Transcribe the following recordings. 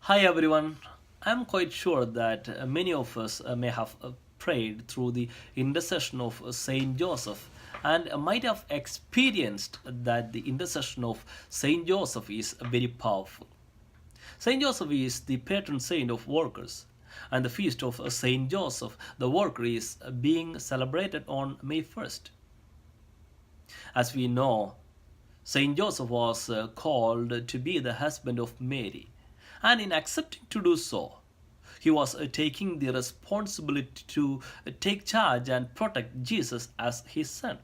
Hi everyone. I'm quite sure that many of us may have prayed through the intercession of Saint Joseph and might have experienced that the intercession of Saint Joseph is very powerful. Saint Joseph is the patron saint of workers, and the feast of Saint Joseph, the worker, is being celebrated on May 1st. As we know, Saint Joseph was called to be the husband of Mary, and in accepting to do so, he was taking the responsibility to take charge and protect Jesus as his son.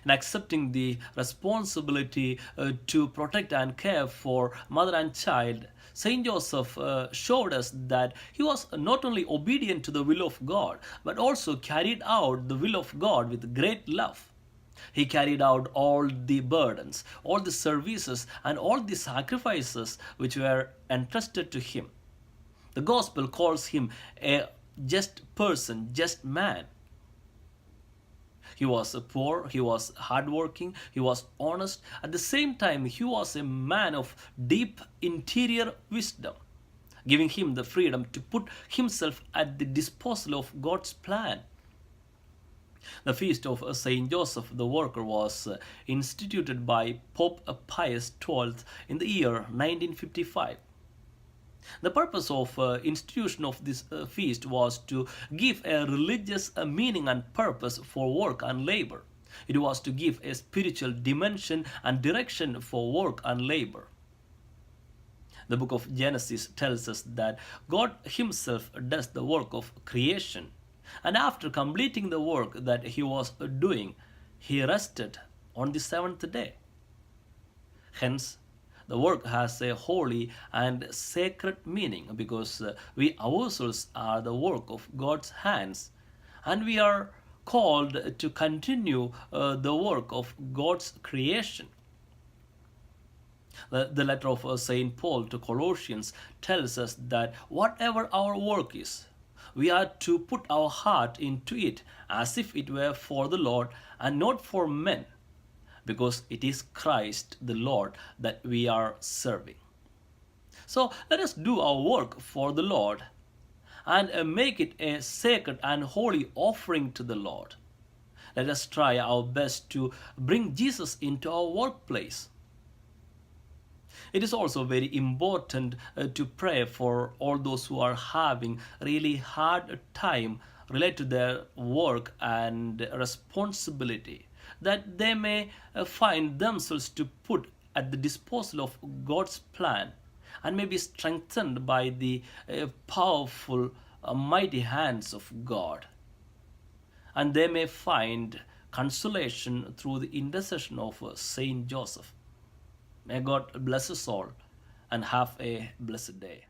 In accepting the responsibility to protect and care for mother and child, Saint Joseph showed us that he was not only obedient to the will of God, but also carried out the will of God with great love. He carried out all the burdens, all the services, and all the sacrifices which were entrusted to him. The gospel calls him a just person, just man. He was poor, he was hardworking, he was honest. At the same time, he was a man of deep interior wisdom, giving him the freedom to put himself at the disposal of God's plan. The feast of Saint Joseph the Worker was instituted by Pope Pius XII in the year 1955. The purpose of institution of this feast was to give a religious meaning and purpose for work and labor. It was to give a spiritual dimension and direction for work and labor. The book of Genesis tells us that God himself does the work of creation, and after completing the work that he was doing, he rested on the seventh day. Hence, the work has a holy and sacred meaning because we ourselves are the work of God's hands, and we are called to continue the work of God's creation. The letter of St. Paul to Colossians tells us that whatever our work is, we are to put our heart into it as if it were for the Lord and not for men, because it is Christ the Lord that we are serving. So let us do our work for the Lord and make it a sacred and holy offering to the Lord. Let us try our best to bring Jesus into our workplace. It is also very important to pray for all those who are having really hard time related to their work and responsibility, that they may find themselves to put at the disposal of God's plan and may be strengthened by the powerful, mighty hands of God. And they may find consolation through the intercession of Saint Joseph. May God bless us all and have a blessed day.